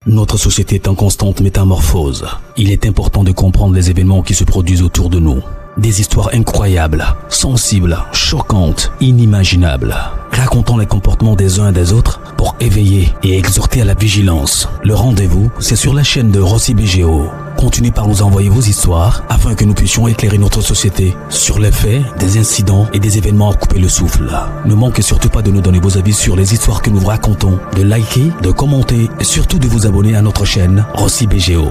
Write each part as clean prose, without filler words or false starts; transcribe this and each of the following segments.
Notre société est en constante métamorphose. Il est important de comprendre les événements qui se produisent autour de nous. Des histoires incroyables, sensibles, choquantes, inimaginables. Racontons les comportements des uns et des autres pour éveiller et exhorter à la vigilance. Le rendez-vous, c'est sur la chaîne de Rossi BGO. Continuez par nous envoyer vos histoires afin que nous puissions éclairer notre société sur les faits, des incidents et des événements à couper le souffle. Ne manquez surtout pas de nous donner vos avis sur les histoires que nous vous racontons, de liker, de commenter et surtout de vous abonner à notre chaîne Rossi BGO.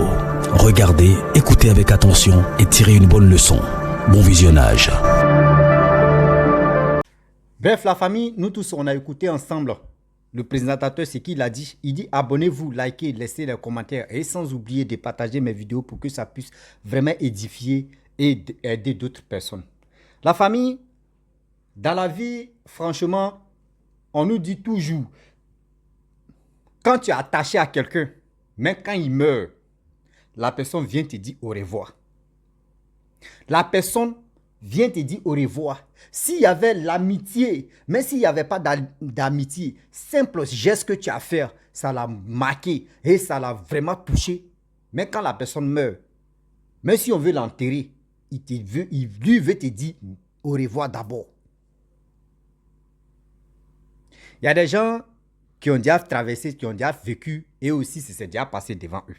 Regardez, écoutez avec attention et tirez une bonne leçon. Bon visionnage. Bref, la famille, nous tous, on a écouté ensemble le présentateur, ce qu'il a dit. Il dit abonnez-vous, likez, laissez les commentaires et sans oublier de partager mes vidéos pour que ça puisse vraiment édifier et aider d'autres personnes. La famille, dans la vie, franchement, on nous dit toujours, quand tu es attaché à quelqu'un, même quand il meurt, la personne vient te dire au revoir. La personne vient te dire au revoir. S'il y avait l'amitié, mais s'il n'y avait pas d'amitié, simple geste que tu as fait, ça l'a marqué et ça l'a vraiment touché. Mais quand la personne meurt, même si on veut l'enterrer, lui veut te dire au revoir d'abord. Il y a des gens qui ont déjà traversé, qui ont déjà vécu et aussi c'est déjà passé devant eux.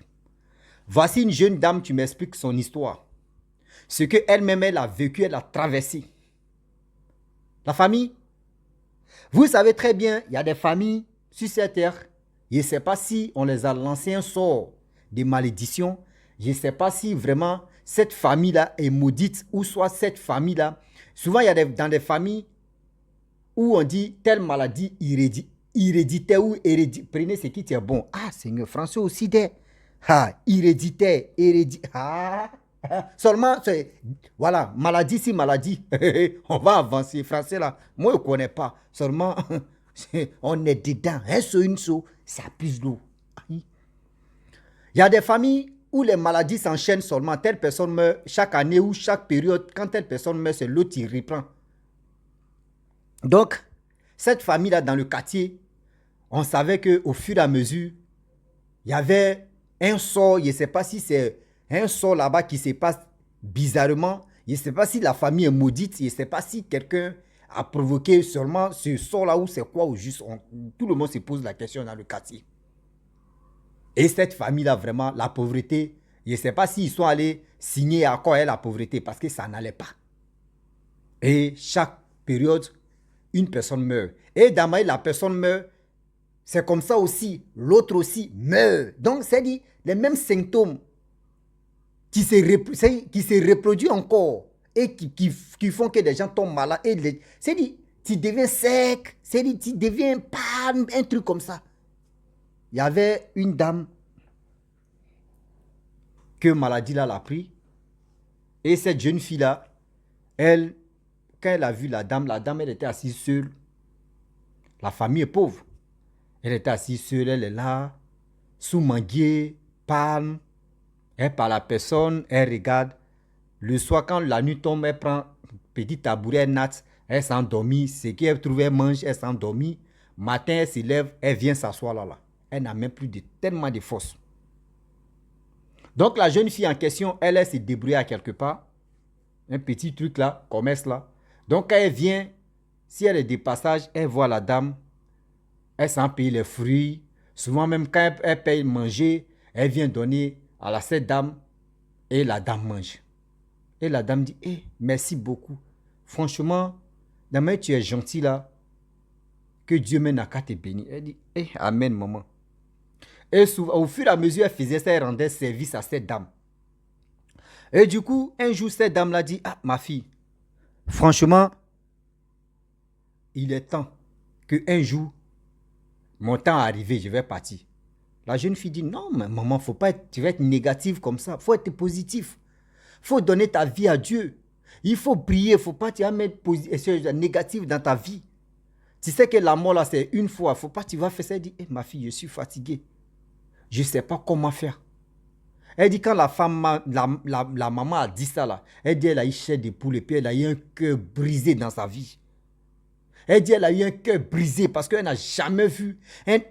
Voici une jeune dame qui m'explique son histoire. Ce qu'elle-même, elle a vécu, elle a traversé. La famille, vous savez très bien, il y a des familles sur cette terre. Je ne sais pas si on les a lancé un sort de malédiction. Je ne sais pas si vraiment cette famille-là est maudite ou soit cette famille-là. Souvent, il y a dans des familles où on dit telle maladie héréditaire ou héréditaire. Prenez ce qui est bon. Ah, Seigneur, français aussi des. Ah, héréditaire, Ah. Seulement, voilà, maladie si maladie. On va avancer. Français là, moi je ne connais pas. Seulement, on est dedans. Un saut, une saut, ça pisse l'eau. Il y a des familles où les maladies s'enchaînent seulement. Telle personne meurt chaque année ou chaque période. Quand telle personne meurt, c'est l'autre qui reprend. Donc, cette famille-là dans le quartier, on savait qu'au fur et à mesure, il y avait un sort, je ne sais pas si c'est un sort là-bas qui se passe bizarrement. Je ne sais pas si la famille est maudite. Je ne sais pas si quelqu'un a provoqué seulement ce sort-là ou c'est quoi ou juste. Tout le monde se pose la question dans le quartier. Et cette famille-là, vraiment, la pauvreté, je ne sais pas s'ils sont allés signer à quoi est la pauvreté parce que ça n'allait pas. Et chaque période, une personne meurt. Et dans la personne meurt, c'est comme ça aussi. L'autre aussi meurt. Donc, c'est dit, les mêmes symptômes qui se reproduit encore et qui font que des gens tombent malades. C'est dit, tu deviens sec, c'est dit, tu deviens pâle, un truc comme ça. Il y avait une dame que maladie là l'a pris et cette jeune fille là, elle, quand elle a vu la dame, elle était assise seule. La famille est pauvre. Elle était assise seule, elle est là, sous manguier, palme. Elle parle à la personne, elle regarde. Le soir, quand la nuit tombe, elle prend un petit tabouret, elle natte, elle s'endormit. Ce qu'elle trouve, elle mange, elle s'endormit. Matin, elle se lève, elle vient s'asseoir là. Elle n'a même plus tellement de force. Donc, la jeune fille en question, elle se débrouille à quelque part. Un petit truc là, commerce là. Donc, quand elle vient, si elle est de passage, elle voit la dame. Elle s'en paye les fruits. Souvent, même quand elle paye manger, elle vient donner à cette dame et la dame mange. Et la dame dit, merci beaucoup. Franchement, demain tu es gentil là. Que Dieu mène à qu'à te bénir. Elle dit, amen maman. Et souvent, au fur et à mesure, elle faisait ça, elle rendait service à cette dame. Et du coup, un jour, cette dame l'a dit, ma fille, franchement, il est temps que un jour, mon temps est arrivé, je vais partir. La jeune fille dit, non, mais maman, tu vas être négative comme ça. Il faut être positif. Il faut donner ta vie à Dieu. Il faut prier. Il ne faut pas te mettre négatif dans ta vie. Tu sais que la mort, là, c'est une fois. Il ne faut pas que tu vas faire ça. Elle dit, ma fille, je suis fatiguée. Je ne sais pas comment faire. Elle dit, quand la maman a dit ça, là, elle dit, elle a eu chair de poule et puis elle a eu un cœur brisé dans sa vie. Elle dit, elle a eu un cœur brisé parce qu'elle n'a jamais vu.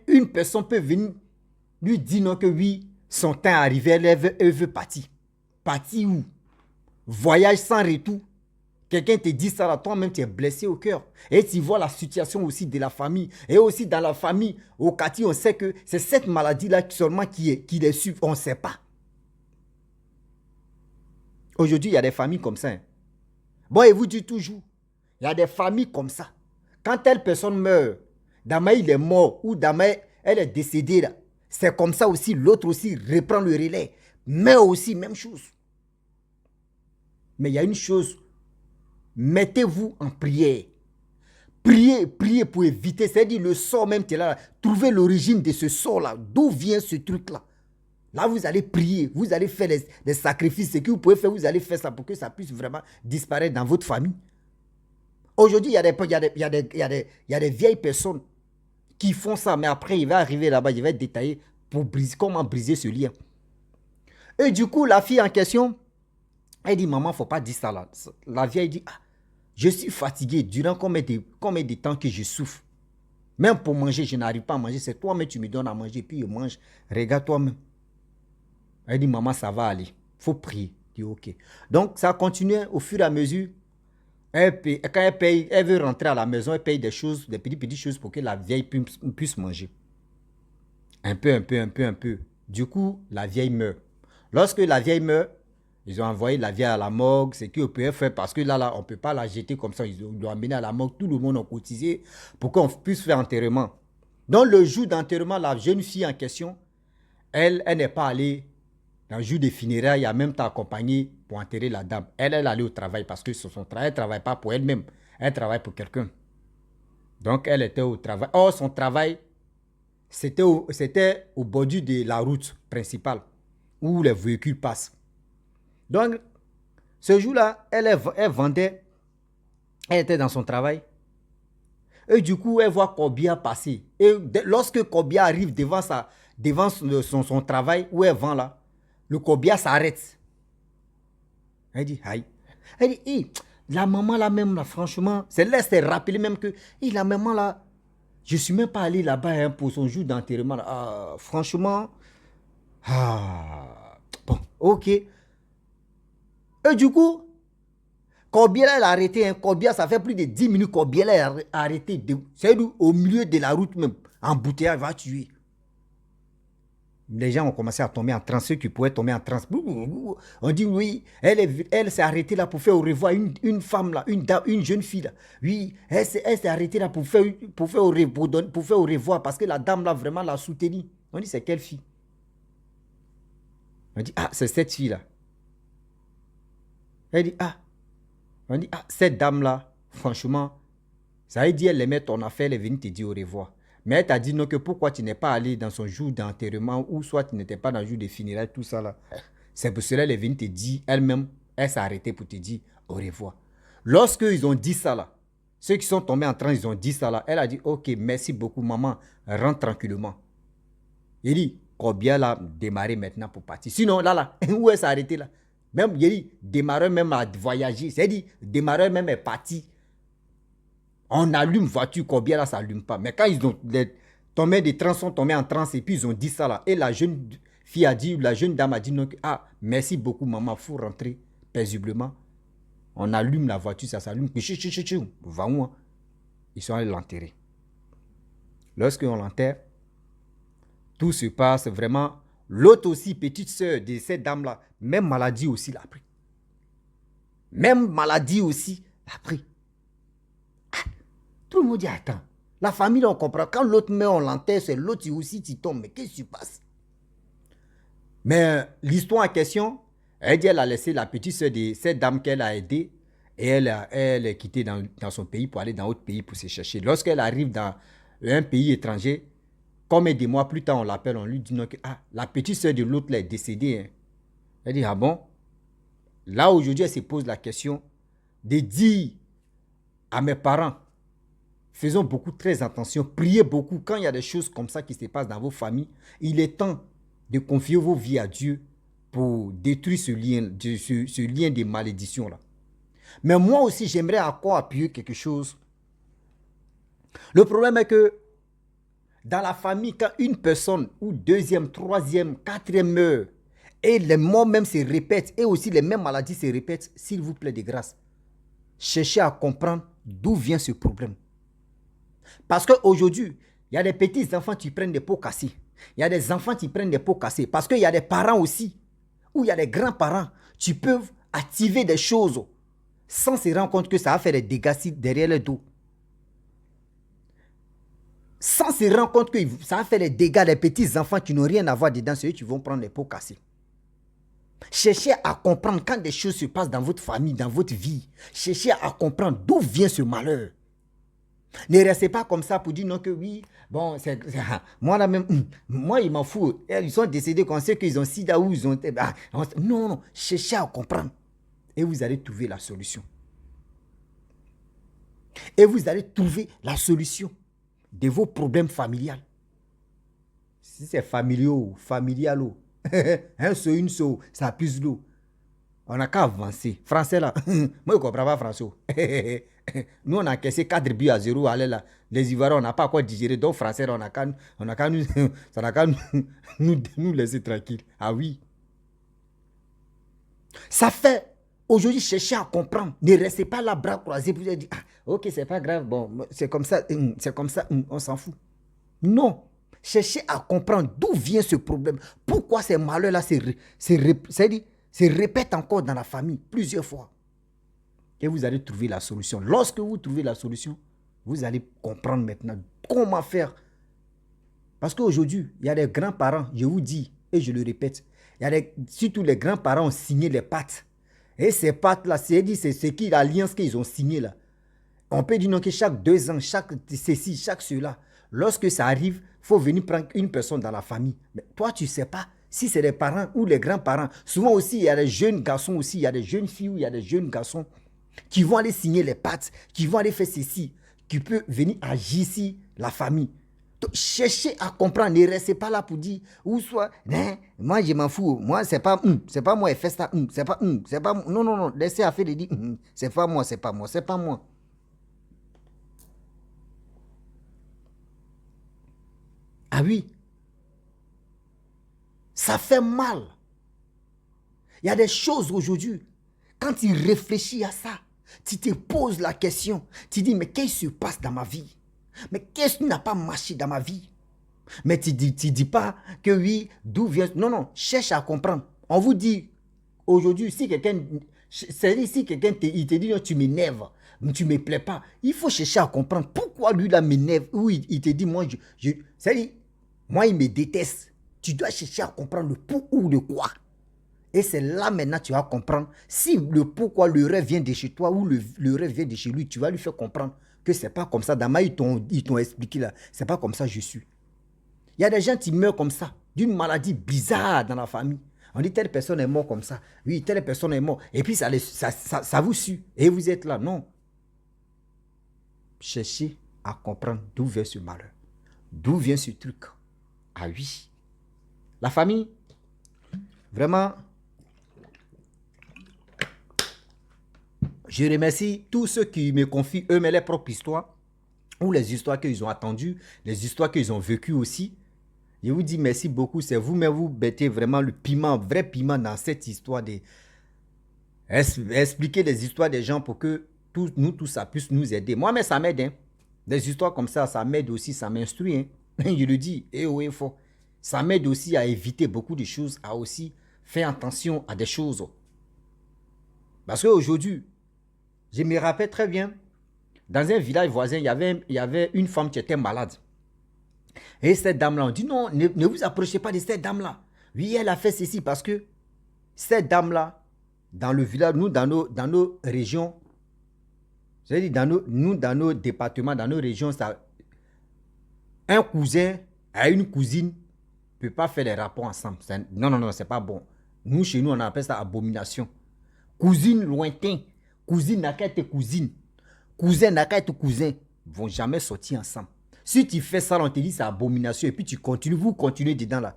Une personne peut venir lui dit non que oui, son temps est arrivé, elle veut partir. Partir où? Voyage sans retour. Quelqu'un te dit ça là, toi-même tu es blessé au cœur. Et tu vois la situation aussi de la famille. Et aussi dans la famille, au quartier, on sait que c'est cette maladie-là seulement qui les suit. On ne sait pas. Aujourd'hui, il y a des familles comme ça. Hein. Bon, et vous dites toujours, il y a des familles comme ça. Quand telle personne meurt, Damaï il est mort ou Damaï elle est décédée là. C'est comme ça aussi, l'autre aussi reprend le relais. Mais aussi, même chose. Mais il y a une chose. Mettez-vous en prière. Priez, priez pour éviter. C'est-à-dire le sort même, tu es là. Trouvez l'origine de ce sort-là. D'où vient ce truc-là? Là, vous allez prier. Vous allez faire des sacrifices. Ce que vous pouvez faire, vous allez faire ça pour que ça puisse vraiment disparaître dans votre famille. Aujourd'hui, il y a des vieilles personnes qui font ça. Mais après, il va arriver là-bas, il va détailler pour briser, comment briser ce lien. Et du coup, la fille en question, elle dit, maman, il ne faut pas dire ça là. La vieille dit, ah, je suis fatigué durant combien de temps que je souffre. Même pour manger, je n'arrive pas à manger. C'est toi-même tu me donnes à manger, puis je mange. Regarde toi-même. Elle dit, maman, ça va aller. Il faut prier. Je dis, ok. Donc, ça continue au fur et à mesure. Quand elle paye, elle veut rentrer à la maison, elle paye des choses, des petites choses pour que la vieille puisse manger. Un peu. Du coup, la vieille meurt. Lorsque la vieille meurt, ils ont envoyé la vieille à la morgue, c'est qu'ils pouvaient faire parce que là, on ne peut pas la jeter comme ça. Ils l'ont amenée à la morgue, tout le monde a cotisé pour qu'on puisse faire enterrement. Donc, le jour d'enterrement, la jeune fille en question, elle n'est pas allée dans le jour des funérailles, il y a même temps accompagné pour enterrer la dame. Elle est allée au travail parce que son travail, elle ne travaille pas pour elle-même, elle travaille pour quelqu'un. Donc, elle était au travail. Or, son travail, c'était au bordure de la route principale où les véhicules passent. Donc, ce jour-là, elle vendait, elle était dans son travail. Et du coup, elle voit Kobia passer. Et lorsque Kobia arrive devant son travail, où elle vend là, le Kobia s'arrête. Elle dit, aïe. Elle dit, hey, la maman là même, là, franchement, c'est là, c'est rappelé même que, hey, la maman là, je ne suis même pas allé là-bas hein, pour son jour d'enterrement. Ah, franchement, bon, ok. Et du coup, Kobia elle a arrêté. Hein. Kobia, ça fait plus de 10 minutes. Kobia elle a arrêté. C'est au milieu de la route même. Embouteillage va tuer. Les gens ont commencé à tomber en transe. Ceux qui pouvaient tomber en transe. On dit oui, elle s'est arrêtée là pour faire au revoir une femme là, une jeune fille là. Oui, elle s'est arrêtée là pour faire au revoir parce que la dame là vraiment l'a soutenue. On dit c'est quelle fille? On dit ah, c'est cette fille là. Elle dit ah. On dit, ah, cette dame-là, franchement, ça veut dire, elle aimait ton affaire, elle est venue te dire au revoir. Mais elle t'a dit non, que pourquoi tu n'es pas allé dans son jour d'enterrement ou soit tu n'étais pas dans le jour de funérailles, tout ça là. C'est pour cela qu'elle est venue te dire, elle-même, elle s'est arrêtée pour te dire au revoir. Lorsqu'ils ont dit ça là, ceux qui sont tombés en transe, ils ont dit ça là, elle a dit, ok, merci beaucoup maman, rentre tranquillement. Il dit, combien là, démarrer maintenant pour partir. Sinon, là, où elle s'est arrêtée là? Même, il dit, démarreur même a voyagé. C'est-à-dire, démarreur même est parti. On allume voiture, combien là, ça n'allume pas. Mais quand ils ont tombé des trans, sont tombés en transe et puis ils ont dit ça là. Et la jeune fille a dit, la jeune dame a dit, non, ah, merci beaucoup maman, il faut rentrer paisiblement. On allume la voiture, ça s'allume. Va où? Hein? Ils sont allés l'enterrer. Lorsqu'on l'enterre, tout se passe vraiment. L'autre aussi, petite sœur de cette dame-là, même maladie aussi l'a pris. Même maladie aussi l'a pris. Ah, tout le monde dit, attends, la famille, on comprend. Quand l'autre meurt, on l'enterre, c'est l'autre aussi qui tombe. Mais qu'est-ce qui se passe? Mais l'histoire en question, elle dit, elle a laissé la petite sœur de cette dame qu'elle a aidée et elle est quittée dans son pays pour aller dans un autre pays pour se chercher. Lorsqu'elle arrive dans un pays étranger, combien de mois plus tard, on l'appelle, on lui dit non, que la petite sœur de l'autre est décédée. Hein. Elle dit, ah bon? Là, aujourd'hui, elle se pose la question de dire à mes parents, faisons beaucoup très attention, priez beaucoup. Quand il y a des choses comme ça qui se passent dans vos familles, il est temps de confier vos vies à Dieu pour détruire ce lien de malédiction-là. Mais moi aussi, j'aimerais encore appuyer quelque chose. Le problème est que Dans la famille, quand une personne, ou deuxième, troisième, quatrième meurt, et les morts même se répètent, et aussi les mêmes maladies se répètent, s'il vous plaît de grâce, cherchez à comprendre d'où vient ce problème. Parce qu'aujourd'hui, il y a des petits enfants qui prennent des pots cassés. Il y a des enfants qui prennent des pots cassés. Parce qu'il y a des parents aussi, ou il y a des grands-parents qui peuvent activer des choses sans se rendre compte que ça va faire des dégâts derrière le dos. Sans se rendre compte que ça va faire des dégâts des petits enfants qui n'ont rien à voir dedans, c'est eux qui vont prendre les pots cassés. Cherchez à comprendre quand des choses se passent dans votre famille, dans votre vie. Cherchez à comprendre d'où vient ce malheur. Ne restez pas comme ça pour dire non que oui, bon, moi là même, moi il m'en fout. Ils sont décédés quand on sait qu'ils ont sida ou ils ont... non, non, cherchez à comprendre. Et vous allez trouver la solution. Et vous allez trouver la solution de vos problèmes familiaux. Si c'est familial, un seau, une seau, ça puse l'eau. On n'a qu'à avancer. Français là, moi je ne comprends pas français. Nous on a encaissé 4 buts à 0. Allez là, les Ivoiriens on n'a pas quoi digérer. Donc français là, on n'a qu'à nous laisser tranquilles. Ah oui. Ça fait, aujourd'hui cherchez à comprendre. Ne restez pas là bras croisés pour dire, ah, ok c'est pas grave, bon, c'est comme ça, on s'en fout. Non. Cherchez à comprendre d'où vient ce problème. Pourquoi ces malheurs-là se répètent encore dans la famille plusieurs fois. Et vous allez trouver la solution. Lorsque vous trouvez la solution, vous allez comprendre maintenant comment faire. Parce qu'aujourd'hui, il y a des grands-parents, je vous dis, et je le répète, surtout les grands-parents ont signé les pactes. Et ces pactes-là, c'est qui l'alliance qu'ils ont signée là. On peut dire non, que chaque 2 ans, chaque ceci, chaque cela, lorsque ça arrive, il faut venir prendre une personne dans la famille. Mais toi, tu ne sais pas si c'est les parents ou les grands-parents. Souvent aussi, il y a des jeunes garçons aussi, il y a des jeunes filles ou il y a des jeunes garçons qui vont aller signer les pactes, qui vont aller faire ceci, qui peut venir agir ici, la famille. Donc, cherchez à comprendre, ne restez pas là pour dire, ou soit, moi je m'en fous, moi c'est pas moi, fait ça, c'est pas, non, non, non, laissez à faire de dire, c'est pas moi, c'est pas moi, c'est pas moi. Ah oui, ça fait mal. Il y a des choses aujourd'hui, quand tu réfléchis à ça, tu te poses la question, tu dis, mais qu'est-ce qui se passe dans ma vie? Mais qu'est-ce qui n'a pas marché dans ma vie? Mais tu dis pas que oui, d'où vient... Non, non, cherche à comprendre. On vous dit, aujourd'hui, si quelqu'un il te dit, non, tu m'énerves, tu ne me plais pas, il faut chercher à comprendre pourquoi lui, là, m'énerve, ou il te dit, moi, c'est-à-dire, moi, il me déteste. Tu dois chercher à comprendre le pourquoi ou le quoi. Et c'est là maintenant tu vas comprendre si le pourquoi le rêve vient de chez toi ou le rêve vient de chez lui. Tu vas lui faire comprendre que c'est pas comme ça. Dans ma ils t'ont expliqué là. C'est pas comme ça je suis. Il y a des gens qui meurent comme ça, d'une maladie bizarre dans la famille. On dit telle personne est morte comme ça. Oui, telle personne est morte. Et puis ça vous suit. Et vous êtes là. Non. Cherchez à comprendre d'où vient ce malheur. D'où vient ce truc. Ah oui. La famille, vraiment... Je remercie tous ceux qui me confient eux-mêmes leurs propres histoires ou les histoires qu'ils ont attendues, les histoires qu'ils ont vécues aussi. Je vous dis merci beaucoup. C'est vous-même, vous mettez vraiment le piment, vrai piment dans cette histoire de expliquer les histoires des gens pour que nous, tout ça puisse nous aider. Moi, mais ça m'aide. Hein. Des histoires comme ça m'aide aussi, ça m'instruit. Hein. Je le dis, et haut et fort. Ça m'aide aussi à éviter beaucoup de choses, à aussi faire attention à des choses. Parce qu'aujourd'hui, je me rappelle très bien, dans un village voisin, il y avait une femme qui était malade. Et cette dame-là, on dit non, ne vous approchez pas de cette dame-là. Oui, elle a fait ceci parce que cette dame-là, dans le village, nous, dans nos régions, c'est-à-dire dans nos départements, dans nos régions, ça, un cousin à une cousine ne peut pas faire les rapports ensemble. Non, non, non, c'est pas bon. Nous, chez nous, on appelle ça abomination. Cousine lointain. Cousine n'a qu'à être cousine. Cousin n'a qu'à être cousin. Ils ne vont jamais sortir ensemble. Si tu fais ça, on te dit c'est abomination et puis tu continues, vous continuez dedans là.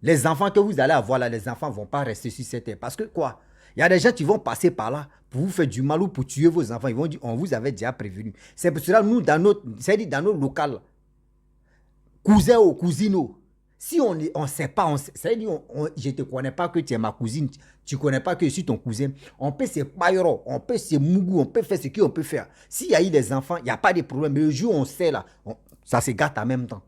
Les enfants que vous allez avoir là, les enfants ne vont pas rester sur cette terre. Parce que quoi? Il y a des gens qui vont passer par là pour vous faire du mal ou pour tuer vos enfants. Ils vont dire, on vous avait déjà prévenu. C'est pour cela, nous, dans nos locales, cousin ou cousine, si on ne sait pas, ça veut dire, je ne te connais pas que tu es ma cousine, tu ne connais pas que je suis ton cousin, on peut se paillero, on peut se mougou, on peut faire ce qu'on peut faire. S'il y a eu des enfants, il n'y a pas de problème. Mais le jour où on sait là, ça se gâte en même temps.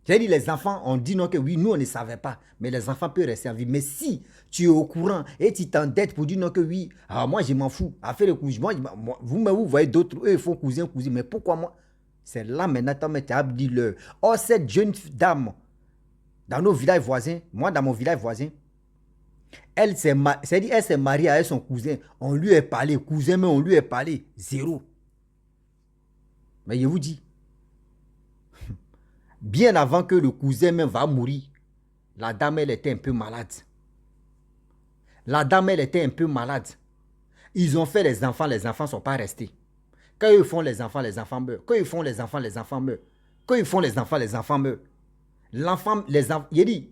J'ai dit les enfants, on dit non que oui, nous on ne savait pas, mais les enfants peuvent rester en vie. Mais si tu es au courant et tu t'endettes pour dire non que oui, moi je m'en fous, à faire le cousin, vous voyez d'autres, eux ils font cousin, mais pourquoi moi? C'est là maintenant, tu as dit le. Oh, cette jeune dame, dans nos villages voisins, moi dans mon village voisin, elle s'est mariée avec son cousin, on lui a parlé, cousin, mais on lui a parlé, zéro. Mais je vous dis, bien avant que le cousin même va mourir, la dame, elle était un peu malade. La dame, elle était un peu malade. Ils ont fait les enfants ne sont pas restés. Quand ils font les enfants meurent. Quand ils font les enfants meurent. Quand ils font les enfants meurent. Il dit,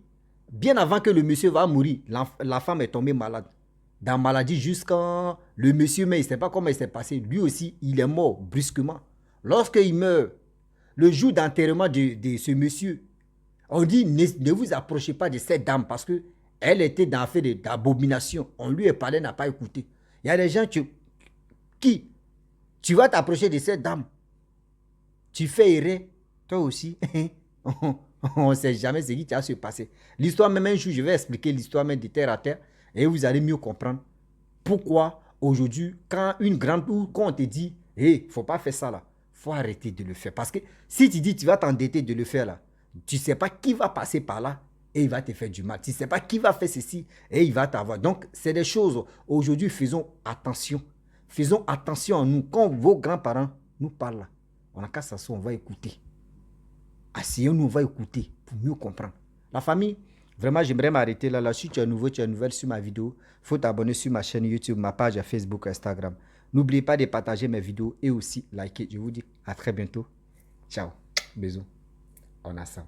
bien avant que le monsieur va mourir, la femme est tombée malade. Dans la maladie jusqu'à le monsieur, mais il ne sait pas comment il s'est passé. Lui aussi, il est mort brusquement. Lorsqu'il meurt, le jour d'enterrement de ce monsieur, on dit, ne vous approchez pas de cette dame parce qu'elle était dans fait d'abomination. On lui a parlé, n'a pas écouté. Il y a des gens qui, tu vas t'approcher de cette dame. Tu fais errer, toi aussi. On ne sait jamais ce qui va se passer. L'histoire, même un jour, je vais expliquer l'histoire même de terre à terre et vous allez mieux comprendre pourquoi aujourd'hui, quand on te dit, il ne faut pas faire ça là, il faut arrêter de le faire. Parce que si tu dis, tu vas t'endetter de le faire là, tu ne sais pas qui va passer par là et il va te faire du mal. Tu ne sais pas qui va faire ceci et il va t'avoir. Donc, c'est des choses. Aujourd'hui, faisons attention. Faisons attention à nous. Quand vos grands-parents nous parlent là, on n'a qu'à s'asseoir, on va écouter. Asseyons-nous, on va écouter pour mieux comprendre. La famille, vraiment, j'aimerais m'arrêter là. Si tu es nouveau, tu es nouvelle sur ma vidéo, il faut t'abonner sur ma chaîne YouTube, ma page Facebook, Instagram. N'oubliez pas de partager mes vidéos et aussi liker. Je vous dis à très bientôt. Ciao. Bisous. On a ça.